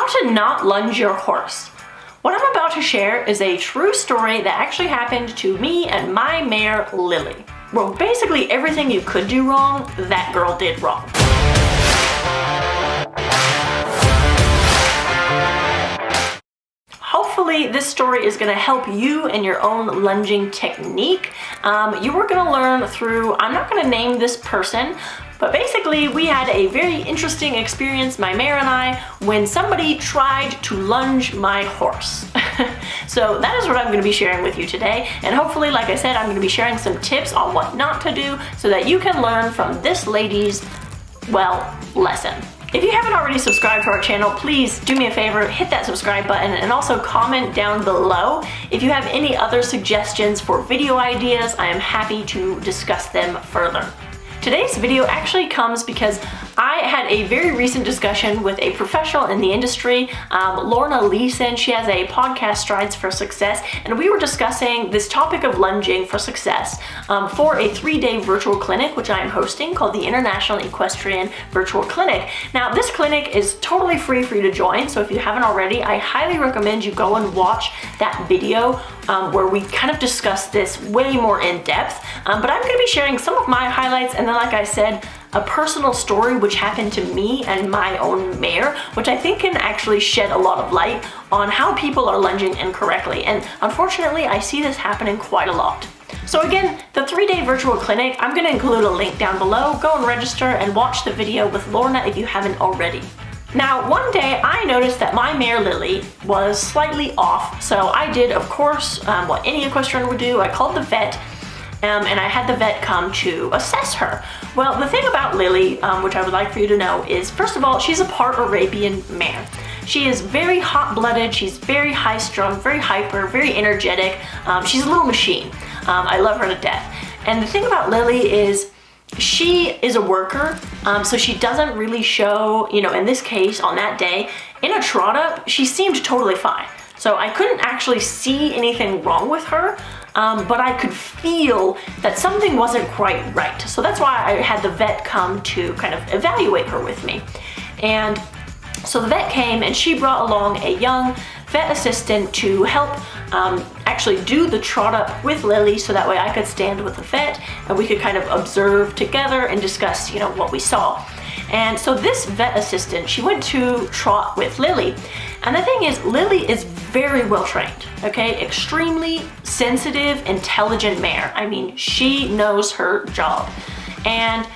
to not lunge your horse. What I'm about to share is a true story that actually happened to me and my mare, Lily. Well, basically everything you could do wrong, that girl did wrong. Hopefully this story is going to help you in your own lunging technique. You were going to learn through, I'm not going to name this person, but basically we had a very interesting experience, my mare and I, when somebody tried to lunge my horse. So that is what I'm going to be sharing with you today, and hopefully, like I said, I'm going to be sharing some tips on what not to do so that you can learn from this lady's, well, lesson. If you haven't already subscribed to our channel, please do me a favor, hit that subscribe button, and also comment down below if you have any other suggestions for video ideas. I am happy to discuss them further. Today's video actually comes because I had a very recent discussion with a professional in the industry, Lorna Leeson. She has a podcast, Strides for Success, and we were discussing this topic of lunging for success for a 3-day virtual clinic, which I am hosting, called the International Equestrian Virtual Clinic. Now, this clinic is totally free for you to join, so if you haven't already, I highly recommend you go and watch that video where we kind of discuss this way more in depth. But I'm going to be sharing some of my highlights, and then, like I said, a personal story which happened to me and my own mare, which I think can actually shed a lot of light on how people are lunging incorrectly. And unfortunately, I see this happening quite a lot. So again, the 3-day virtual clinic, I'm going to include a link down below. Go and register and watch the video with Lorna if you haven't already. Now, one day I noticed that my mare Lily was slightly off. So I did, of course, what any equestrian would do. I called the vet. And I had the vet come to assess her. Well, the thing about Lily, which I would like for you to know, is first of all, she's a part Arabian mare. She is very hot-blooded, she's very high-strung, very hyper, very energetic. She's a little machine. I love her to death. And the thing about Lily is she is a worker, so she doesn't really show, in this case, on that day, in a trot up, she seemed totally fine. So I couldn't actually see anything wrong with her, but I could feel that something wasn't quite right. So that's why I had the vet come to kind of evaluate her with me. And so the vet came and she brought along a young vet assistant to help actually do the trot up with Lily, so that way I could stand with the vet and we could kind of observe together and discuss, what we saw. And so this vet assistant, she went to trot with Lily. And the thing is, Lily is very well trained, okay? Extremely sensitive, intelligent mare. I mean, she knows her job. And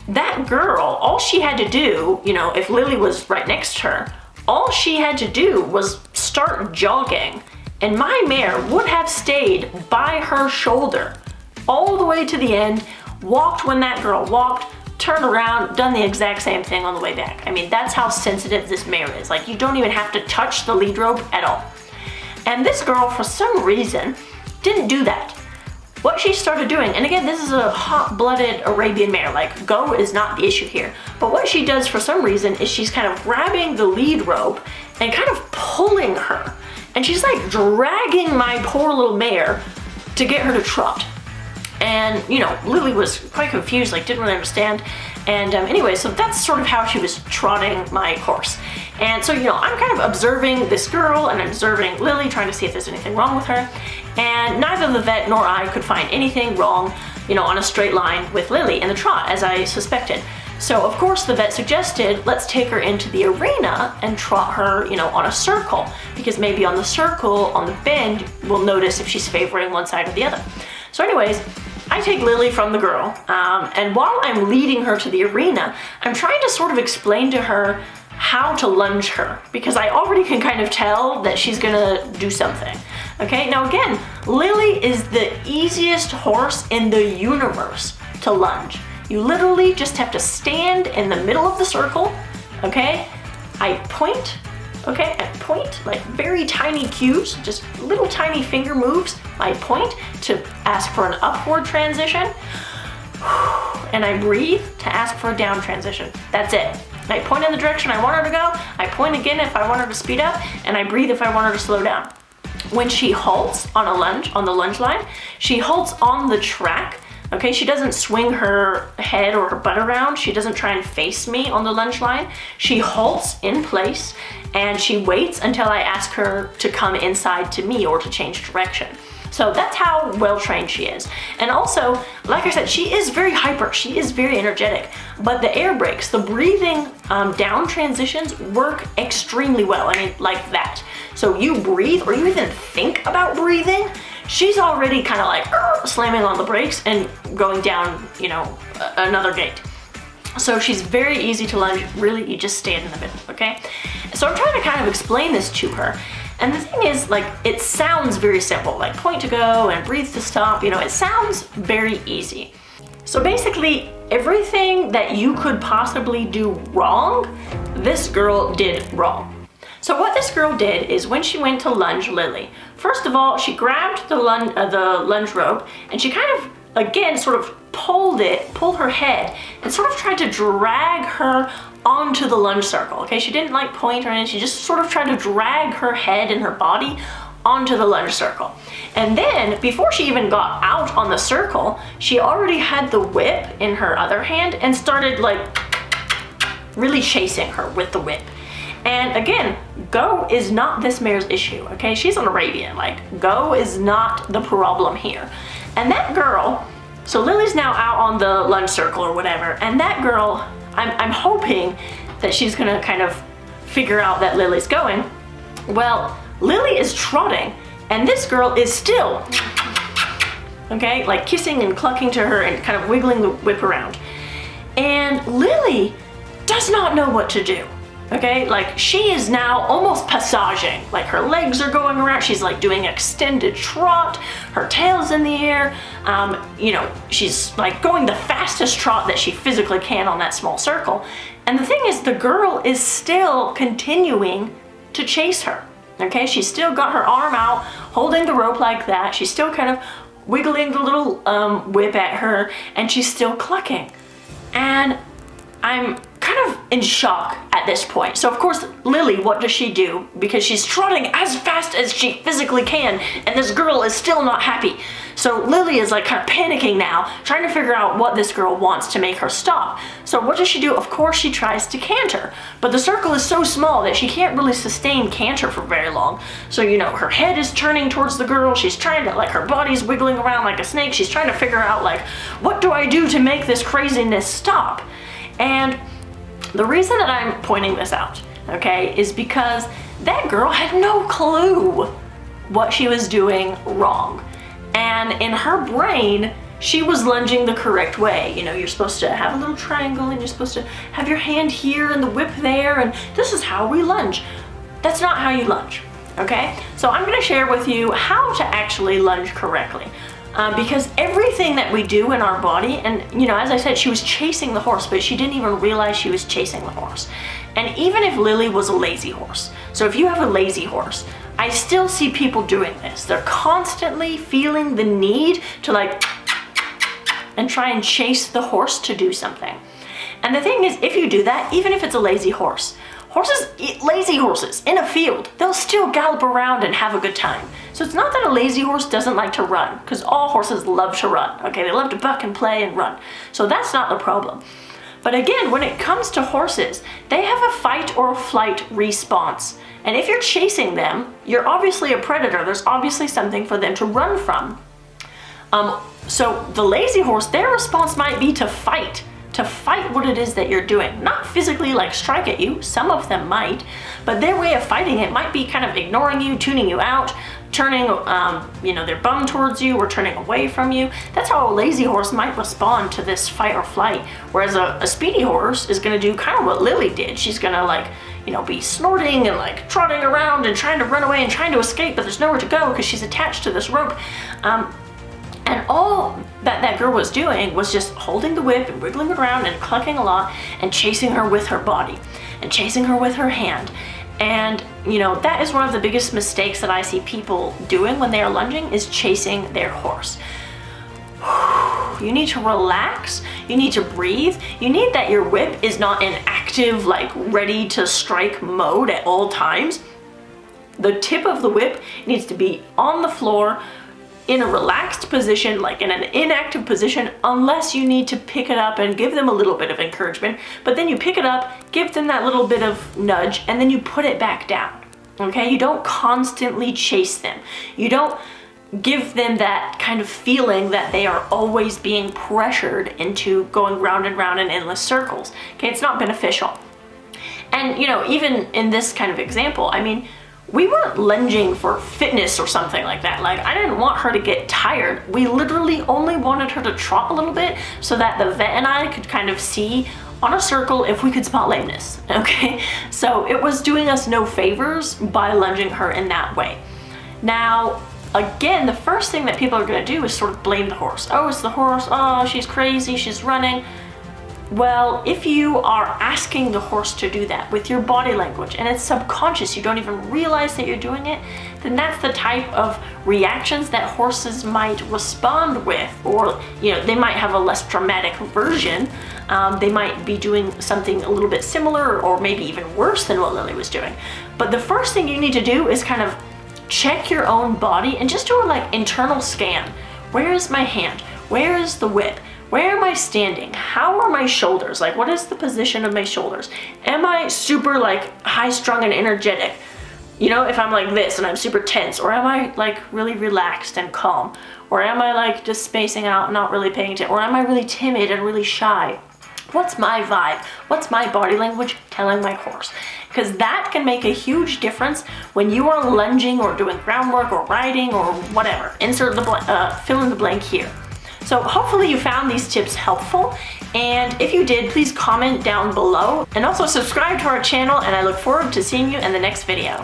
that girl, all she had to do, if Lily was right next to her, all she had to do was start jogging. And my mare would have stayed by her shoulder all the way to the end, walked when that girl walked, turned around, done the exact same thing on the way back. I mean, that's how sensitive this mare is. Like, you don't even have to touch the lead rope at all. And this girl, for some reason, didn't do that. What she started doing, and again, this is a hot-blooded Arabian mare, like, go is not the issue here. But what she does for some reason is she's kind of grabbing the lead rope and kind of pulling her. And she's like dragging my poor little mare to get her to trot. And, Lily was quite confused, like didn't really understand. And anyway, so that's sort of how she was trotting my horse. And so, I'm kind of observing this girl and observing Lily, trying to see if there's anything wrong with her. And neither the vet nor I could find anything wrong, on a straight line with Lily in the trot, as I suspected. So, of course, the vet suggested, let's take her into the arena and trot her, on a circle. Because maybe on the circle, on the bend, we'll notice if she's favoring one side or the other. So anyways, I take Lily from the girl, and while I'm leading her to the arena, I'm trying to sort of explain to her how to lunge her, because I already can kind of tell that she's gonna do something. Okay, now again, Lily is the easiest horse in the universe to lunge. You literally just have to stand in the middle of the circle, okay? I point, like very tiny cues, just little tiny finger moves. I point to ask for an upward transition, and I breathe to ask for a down transition. That's it. I point in the direction I want her to go, I point again if I want her to speed up, and I breathe if I want her to slow down. When she halts on the lunge line, she halts on the track Okay, she doesn't swing her head or her butt around. She doesn't try and face me on the lunge line. She halts in place and she waits until I ask her to come inside to me or to change direction. So that's how well trained she is. And also, like I said, she is very hyper, she is very energetic, but the air brakes, the breathing down transitions work extremely well. I mean, like that. So you breathe or you even think about breathing, she's already kind of like slamming on the brakes and going down, you know, another gate. So she's very easy to lunge, really, you just stand in the middle, okay? So I'm trying to kind of explain this to her. And the thing is, like, it sounds very simple, like point to go and breathe to stop, you know, it sounds very easy. So basically, everything that you could possibly do wrong, this girl did wrong. So what this girl did is when she went to lunge Lily, first of all, she grabbed the lunge rope and she kind of, again, sort of pulled her head and sort of tried to drag her onto the lunge circle, okay? She didn't like point or anything, she just sort of tried to drag her head and her body onto the lunge circle. And then, before she even got out on the circle, she already had the whip in her other hand and started like really chasing her with the whip. And again, go is not this mare's issue, okay? She's an Arabian, like go is not the problem here. And that girl, so Lily's now out on the lunge circle or whatever, and that girl, I'm hoping that she's gonna kind of figure out that Lily's going. Well, Lily is trotting, and this girl is still, okay, like kissing and clucking to her and kind of wiggling the whip around. And Lily does not know what to do. Okay, like she is now almost passaging, like her legs are going around, she's like doing extended trot, her tail's in the air, you know, she's like going the fastest trot that she physically can on that small circle. And the thing is, the girl is still continuing to chase her, okay? She's still got her arm out, holding the rope like that, she's still kind of wiggling the little whip at her, and she's still clucking. And I'm kind of in shock at this point. So of course, Lily, what does she do? Because she's trotting as fast as she physically can, and this girl is still not happy. So Lily is like kind of panicking now, trying to figure out what this girl wants to make her stop. So what does she do? Of course, she tries to canter, but the circle is so small that she can't really sustain canter for very long. So, you know, her head is turning towards the girl. She's trying to, like, her body's wiggling around like a snake. She's trying to figure out, like, what do I do to make this craziness stop? And the reason that I'm pointing this out, okay, is because that girl had no clue what she was doing wrong. And in her brain, she was lunging the correct way. You know, you're supposed to have a little triangle and you're supposed to have your hand here and the whip there, and this is how we lunge. That's not how you lunge, okay? So I'm gonna share with you how to actually lunge correctly. Because everything that we do in our body, and you know, as I said, she was chasing the horse, but she didn't even realize she was chasing the horse. And even if Lily was a lazy horse, so if you have a lazy horse, I still see people doing this. They're constantly feeling the need to like, and try and chase the horse to do something. And the thing is, if you do that, even if it's a lazy horse, lazy horses in a field, they'll still gallop around and have a good time. So it's not that a lazy horse doesn't like to run, because all horses love to run, okay? They love to buck and play and run. So that's not the problem. But again, when it comes to horses, they have a fight or flight response. And if you're chasing them, you're obviously a predator. There's obviously something for them to run from. So the lazy horse, their response might be to fight what it is that you're doing. Not physically like strike at you, some of them might, but their way of fighting it might be kind of ignoring you, tuning you out, turning you know, their bum towards you or turning away from you. That's how a lazy horse might respond to this fight or flight, whereas a speedy horse is going to do kind of what Lily did. She's going to, like, you know, be snorting and like trotting around and trying to run away and trying to escape, but there's nowhere to go because she's attached to this rope. And all that girl was doing was just holding the whip and wiggling around and clucking a lot and chasing her with her body and chasing her with her hand. And, you know, that is one of the biggest mistakes that I see people doing when they are lunging, is chasing their horse. You need to relax, you need to breathe, you need that your whip is not in active, like, ready to strike mode at all times. The tip of the whip needs to be on the floor, in a relaxed position, like in an inactive position, unless you need to pick it up and give them a little bit of encouragement. But then you pick it up, give them that little bit of nudge, and then you put it back down. Okay, you don't constantly chase them. You don't give them that kind of feeling that they are always being pressured into going round and round in endless circles. Okay, it's not beneficial. And even in this kind of example, I mean, we weren't lunging for fitness or something like that. Like, I didn't want her to get tired. We literally only wanted her to trot a little bit so that the vet and I could kind of see on a circle if we could spot lameness, okay? So it was doing us no favors by lunging her in that way. Now, again, the first thing that people are gonna do is sort of blame the horse. Oh, it's the horse, oh, she's crazy, she's running. Well, if you are asking the horse to do that with your body language and it's subconscious, you don't even realize that you're doing it, then that's the type of reactions that horses might respond with, or they might have a less dramatic version. They might be doing something a little bit similar or maybe even worse than what Lily was doing. But the first thing you need to do is kind of check your own body and just do a internal scan. Where is my hand? Where is the whip? Where am I standing? How are my shoulders? Like, what is the position of my shoulders? Am I super high strung and energetic? If I'm like this and I'm super tense, or am I really relaxed and calm? Or am I just spacing out, not really paying attention? Or am I really timid and really shy? What's my vibe? What's my body language telling my horse? Because that can make a huge difference when you are lunging or doing groundwork or riding or whatever. Insert the fill in the blank here. So hopefully you found these tips helpful, and if you did, please comment down below and also subscribe to our channel, and I look forward to seeing you in the next video.